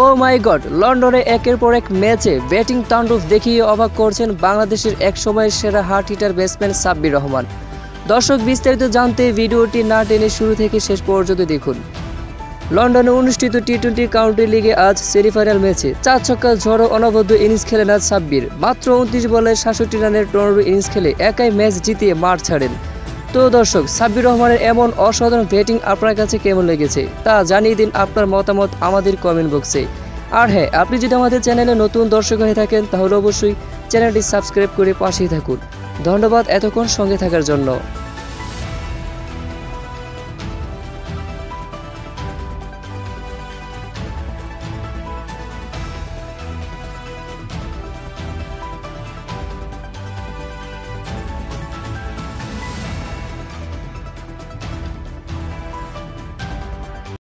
ও মাই god, লন্ডনে একের পর এক ম্যাচে ব্যাটিং তাণ্ডব দেখিয়ে অবাক করছেন বাংলাদেশের এক সময়ের সেরা hard hitter batsman Sabbir Rahman. দর্শক, বিস্তারিত জানতে ভিডিওটি না টেনে শুরু থেকে শেষ পর্যন্ত দেখুন। লন্ডনে অনুষ্ঠিত টি-20 কাউন্টি লিগে আজ সেমিফাইনাল ম্যাচে 4 ছক্কার ঝড়ো অনবদ্য ইনিংস খেলেন আজ সাব্বির। মাত্র 29 বলে 67 রানের টর্নেডো ইনিংস খেলে একাই ম্যাচ জিতিয়ে মাঠ ছাড়েন। তো দর্শক, সাব্বির রহমানের এমন অসাধারণ ব্যাটিং আপনার কাছে কেমন লেগেছে তা জানিয়ে দিন আপনার মতামত আমাদের কমেন্ট বক্সে। আর হ্যাঁ, আপনি যদি আমাদের চ্যানেলে নতুন দর্শক হয়ে থাকেন তাহলে অবশ্যই চ্যানেলটি সাবস্ক্রাইব করে পাশেই থাকুন। ধন্যবাদ এতক্ষণ সঙ্গে থাকার জন্য।